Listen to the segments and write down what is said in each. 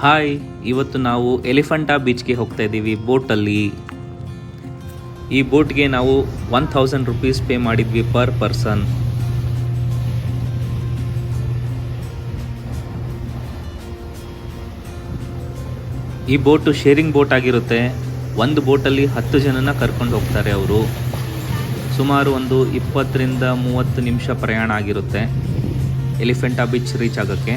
Hi, ಇವತ್ತು ನಾವು ಎಲಿಫೆಂಟಾ ಬೀಚ್ಗೆ ಹೋಗ್ತಾ ಇದ್ದೀವಿ ಬೋಟಲ್ಲಿ. ಈ ಬೋಟ್ಗೆ ನಾವು 1000 ರೂಪೀಸ್ ಪೇ ಮಾಡಿದ್ವಿ ಪರ್ ಪರ್ಸನ್. ಈ ಬೋಟು ಶೇರಿಂಗ್ ಬೋಟ್ ಆಗಿರುತ್ತೆ. ಒಂದು ಬೋಟಲ್ಲಿ 10 ಜನನ ಕರ್ಕೊಂಡು ಹೋಗ್ತಾರೆ ಅವರು. ಸುಮಾರು ಒಂದು 20 ರಿಂದ 30 ನಿಮಿಷ ಪ್ರಯಾಣ ಆಗಿರುತ್ತೆ ಎಲಿಫೆಂಟಾ ಬೀಚ್ ರೀಚ್ ಆಗೋಕ್ಕೆ.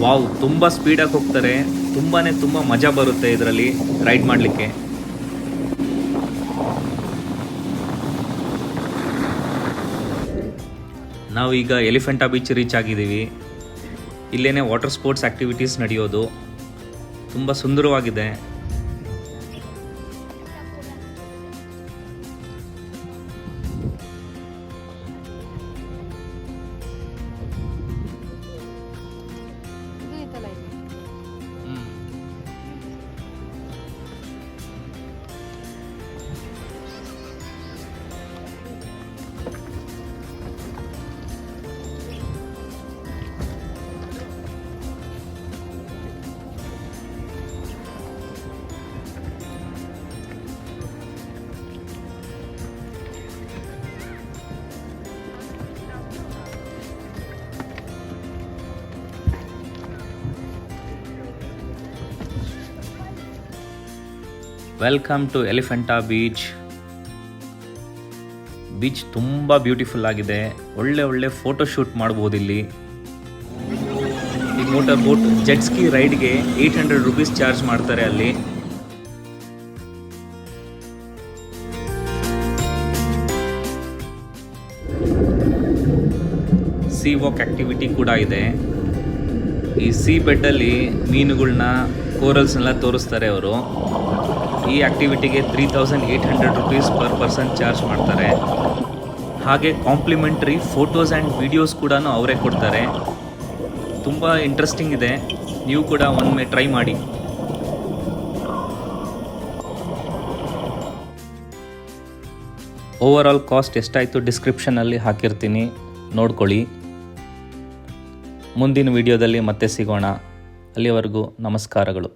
ವಾವ್, ತುಂಬ ಸ್ಪೀಡಾಗಿ ಹೋಗ್ತಾರೆ. ತುಂಬ ಮಜಾ ಬರುತ್ತೆ ಇದರಲ್ಲಿ ರೈಡ್ ಮಾಡಲಿಕ್ಕೆ. ನಾವು ಈಗ ಎಲಿಫೆಂಟಾ ಬೀಚ್ ರೀಚ್ ಆಗಿದ್ದೀವಿ. ಇಲ್ಲೇನೆ ವಾಟರ್ ಸ್ಪೋರ್ಟ್ಸ್ ಆ್ಯಕ್ಟಿವಿಟೀಸ್ ನಡೆಯೋದು. ತುಂಬ ಸುಂದರವಾಗಿದೆ. Welcome to Elephanta beach. Beach ತುಂಬ ಬ್ಯೂಟಿಫುಲ್ ಆಗಿದೆ. ಒಳ್ಳೆ ಫೋಟೋ ಶೂಟ್ ಮಾಡ್ಬೋದು ಇಲ್ಲಿ. ಈ ಮೋಟರ್ ಬೋಟ್ ಜೆಟ್ಸ್ಕಿ ರೈಡ್ಗೆ 800 ರೂಪೀಸ್ ಚಾರ್ಜ್ ಮಾಡ್ತಾರೆ ಅಲ್ಲಿ. ಸೀ ವಾಕ್ ಆಕ್ಟಿವಿಟಿ ಕೂಡ ಇದೆ. ಈ ಸೀ ಬೆಡ್ಡಲ್ಲಿ ಮೀನುಗಳನ್ನ, ಕೋರಲ್ಸ್ನೆಲ್ಲ ತೋರಿಸ್ತಾರೆ ಅವರು. ಈ ಆ್ಯಕ್ಟಿವಿಟಿಗೆ 3800 ರೂಪೀಸ್ ಪರ್ ಪರ್ಸನ್ ಚಾರ್ಜ್ ಮಾಡ್ತಾರೆ. ಹಾಗೆ ಕಾಂಪ್ಲಿಮೆಂಟ್ರಿ ಫೋಟೋಸ್ ಆ್ಯಂಡ್ ವಿಡಿಯೋಸ್ ಕೂಡ ಅವರೇ ಕೊಡ್ತಾರೆ. ತುಂಬ ಇಂಟ್ರೆಸ್ಟಿಂಗ್ ಇದೆ. ನೀವು ಕೂಡ ಒಮ್ಮೆ ಟ್ರೈ ಮಾಡಿ. ಓವರಾಲ್ ಕಾಸ್ಟ್ ಎಷ್ಟಾಯಿತು ಡಿಸ್ಕ್ರಿಪ್ಷನಲ್ಲಿ ಹಾಕಿರ್ತೀನಿ, ನೋಡ್ಕೊಳ್ಳಿ. ಮುಂದಿನ ವಿಡಿಯೋದಲ್ಲಿ ಮತ್ತೆ ಸಿಗೋಣ. ಅಲ್ಲಿವರೆಗೂ ನಮಸ್ಕಾರಗಳು.